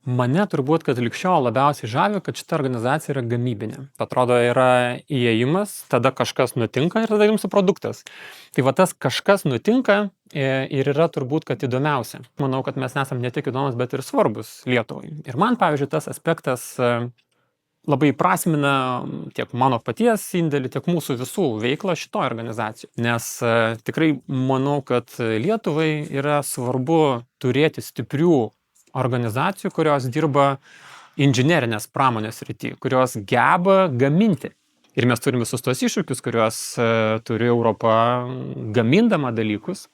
Mane turbūt, kad lig šiol labiausiai žavi, kad šita organizacija yra gamybinė. Atrodo, yra įėjimas, tada kažkas nutinka ir tada jums produktas. Tai va tas kažkas nutinka ir yra turbūt, kad įdomiausia. Manau, kad mes nesam ne tik įdomus, bet ir svarbus Lietuvai. Ir man, pavyzdžiui, tas aspektas labai prasmina tiek mano paties indėlį, tiek mūsų visų veiklą šitoje organizacijoje. Nes tikrai manau, kad Lietuvai yra svarbu turėti stiprių organizacijų, kurios dirba inžinerinės pramonės srity, kurios geba gaminti. Ir mes turim visus tos iššūkius, kuriuos turi Europa gamindama dalykus.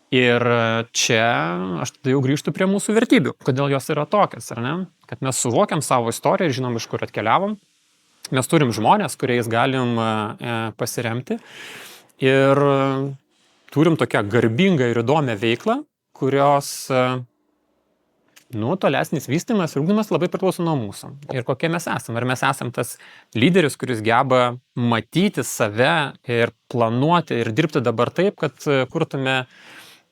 Ir čia aš tada jau grįžtu prie mūsų vertybių. Kodėl jos yra tokios, ar ne? Kad mes suvokiam savo istoriją ir žinom, iš kur atkeliavom. Mes turim žmonės, kuriais galim pasiremti. Ir turim tokią garbingą ir įdomią veiklą, kurios tolesnis vystymas ir ugdymas labai priklauso nuo mūsų. Ir kokie mes esam. Ar mes esam tas lyderis, kuris geba matyti save ir planuoti ir dirbti dabar taip, kad kurtume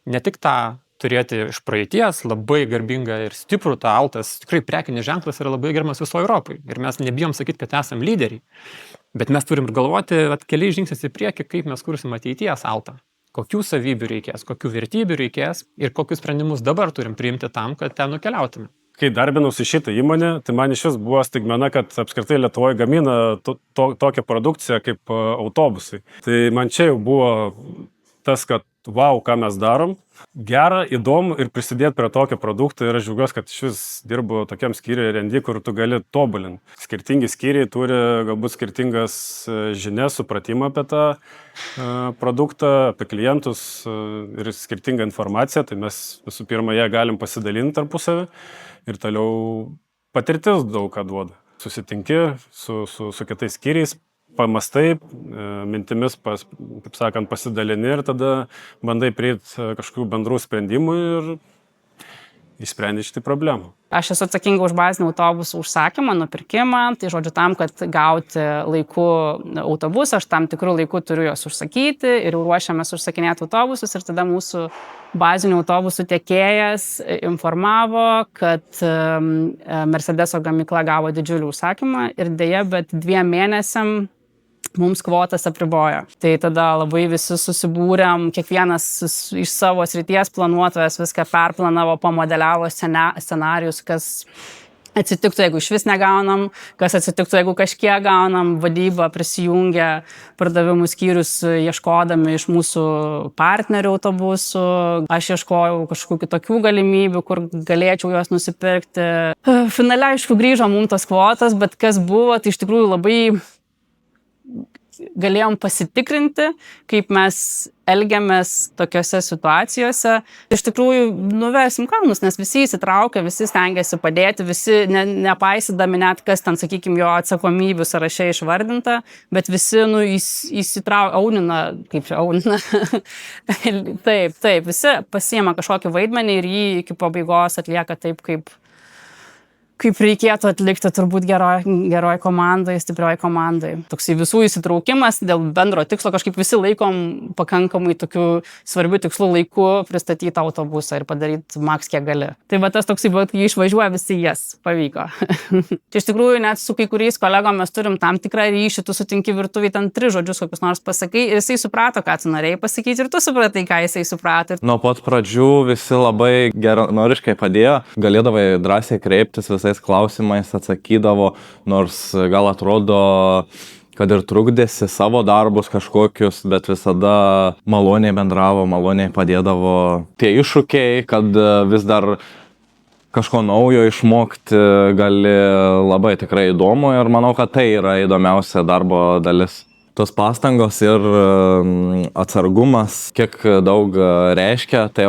ne tik tą turėti iš praeities labai garbingą ir stiprų, tą altas, tikrai prekinis ženklas yra labai gerbiamas visoje Europai. Ir mes nebijom sakyti, kad esam lyderiai. Bet mes turim ir galvoti keliais žingsniais į priekį, kaip mes kursim ateities altą. Kokių savybių reikės, kokių vertybių reikės ir kokius sprendimus dabar turim priimti tam, kad ten nukeliautume. Kai darbinausi šitą įmonę, tai man iš vis buvo staigmena, kad apskritai Lietuvoje gamina tokią produkciją kaip autobusai. Tai man čia jau buvo tas, kad vau, ką mes darom, gera, įdomu ir prisidėti prie tokio produkto ir aš džiaugiuosi, kad iš vis dirbu tokiam skyriui R&D, kur tu gali tobulinti. Skirtingi skyriai turi galbūt skirtingas žinias, supratimą apie tą produktą, apie klientus ir skirtingą informaciją, tai mes visų pirma ją galim pasidalinti tarpusavį ir toliau patirtis daug ką duoda. Susitinki su kitais skyriais, pamastai, mintimis, kaip sakant, pasidalini ir tada bandai prieiti kažkokių bendrų sprendimų ir išsprendė šitą problemą. Aš esu atsakinga už bazinį autobusų užsakymą, nupirkimą, tai žodžiu tam, kad gauti laiku autobusą, aš tam tikrų laikų turiu juos užsakyti ir ruošiamės užsakinėti autobusus ir tada mūsų bazinių autobusų tiekėjas informavo, kad Mercedeso gamykla gavo didžiulį užsakymą ir dėja, bet 2 mėnesiam mums kvotas apribojo. Tai tada labai visi susibūrėm, kiekvienas iš savo srities planuotojas viską perplanavo, pamodeliavo scenarijus, kas atsitiktų, jeigu iš vis negaunam, kas atsitiktų, jeigu kažkiek gaunam, vadyba prisijungia, pardavimų skyrius ieškodami iš mūsų partnerių autobusų. Aš ieškojau kažkokių kitokių galimybių, kur galėčiau juos nusipirkti. Finale, aišku, grįžo mums tas kvotas, bet kas buvo, tai iš tikrųjų labai galėjom pasitikrinti, kaip mes elgiamės tokiose situacijose. Iš tikrųjų, nuvesim kalnus, nes visi įsitraukia, visi stengiasi padėti, visi nepaisydami net, kas ten, sakykime, jo atsakomybių sąraše išvardinta, bet visi, įsitraukia, aunina. Taip, visi pasiima kažkokį vaidmenį ir jį iki pabaigos atlieka taip, kaip reikėtų atlikti turbūt geroj komandai, stiprioj komandai. Toksai visų įsitraukimas dėl bendro tikslo, kažkaip visi laikom pakankamai tokių svarbių tikslų laiku pristatyti autobusą ir padaryti maks kiek gali. Tai va tas toksai, kai išvažiuoja visi jas, pavyko. Iš tikrųjų, net su kai kuriais kolegom mes turim tam tikrą ryšį, tu sutinki virtuvėj ten 3 žodžius, kokius nors pasakai ir jisai suprato, ką tu norėjai pasakyti ir tu supratai, ką jisai suprato. Nuo pat pradžių visi labai geranoriškai padėjo, galėdavai drąsiai kreiptis visais klausimais, atsakydavo, nors gal atrodo, kad ir trukdėsi savo darbus kažkokius, bet visada maloniai bendravo, maloniai padėdavo. Tie iššūkiai, kad vis dar kažko naujo išmokti gali labai tikrai įdomu ir manau, kad tai yra įdomiausia darbo dalis. Tos pastangos ir atsargumas, kiek daug reiškia, tai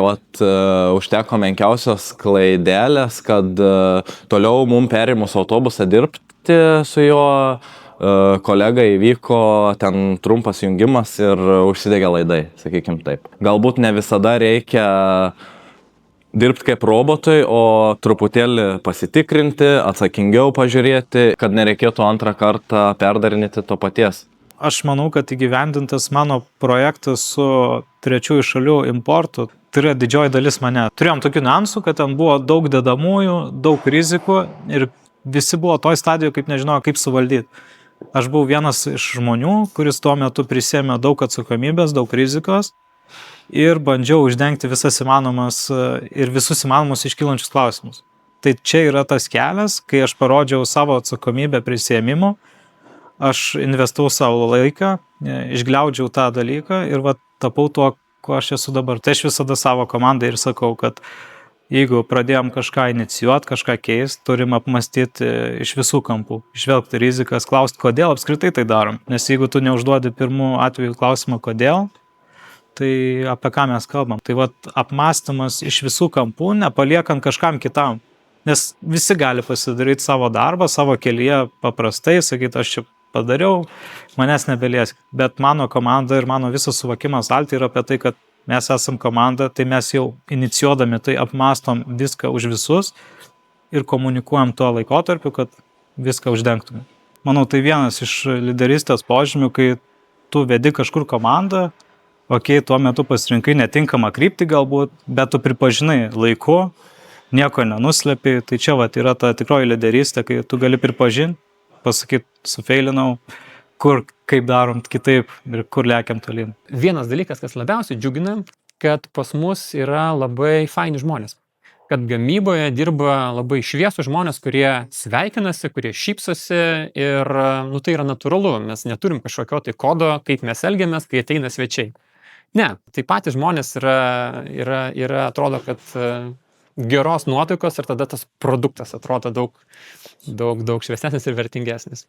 užteko menkiausios klaidelės, kad toliau mums perimus autobusą dirbti su jo kolega įvyko ten trumpas jungimas ir užsidegė laidai, sakykim taip. Galbūt ne visada reikia dirbti kaip robotui, o truputėlį pasitikrinti, atsakingiau pažiūrėti, kad nereikėtų antrą kartą perdarinėti to paties. Aš manau, kad įgyvendintas mano projektas su trečiųjų šalių importu Tai yra didžioji dalis mane. Turėjom tokių niuansų, kad ten buvo daug dedamųjų, daug rizikų ir visi buvo toj stadijoje, kaip nežinojo, kaip suvaldyti. Aš buvau vienas iš žmonių, kuris tuo metu prisėmė daug atsakomybės, daug rizikos ir bandžiau uždengti visas įmanomas ir visus įmanomus iškylančius klausimus. Tai čia yra tas kelias, kai aš parodžiau savo atsakomybę prisėmimo, aš investavau savo laiką, išgliaudžiau tą dalyką ir tapau tuo, ko aš esu dabar. Tai aš visada savo komandai ir sakau, kad jeigu pradėjom kažką inicijuoti, kažką keisti, turim apmastyti iš visų kampų, išvelgti rizikas, klausti, kodėl apskritai tai darom. Nes jeigu tu neužduodi pirmų atveju klausimą, kodėl, tai apie ką mes kalbam. Tai apmastymas iš visų kampų, nepaliekant kažkam kitam. Nes visi gali pasidaryti savo darbą, savo kelyje paprastai, sakyti, aš čia padariau, manęs nebelies. Bet mano komanda ir mano visas suvokimas Alti yra apie tai, kad mes esam komanda, tai mes jau inicijuodami tai apmastom viską už visus ir komunikuojam tuo laikotarpiu, kad viską uždengtume. Manau, tai vienas iš lyderystės požymių, kai tu vedi kažkur komandą, tuo metu pasirinkai netinkamą kryptį galbūt, bet tu pripažinai laiku, nieko nenuslepi, tai čia yra ta tikroji lyderystė, kai tu gali pripažinti, pasakyti, sufeilinau, kur, kaip darom kitaip ir kur lekiam tolyn. Vienas dalykas, kas labiausiai džiugina, kad pas mus yra labai faini žmonės. Kad gamyboje dirba labai šviesų žmonės, kurie sveikinasi, kurie šypsosi ir tai yra natūralu. Mes neturim kažkokio tai kodo, kaip mes elgiamės, kai ateina svečiai. Ne, tai patys žmonės yra atrodo, kad geros nuotaikos ir tada tas produktas atrodo daug šviesesnis ir vertingesnis.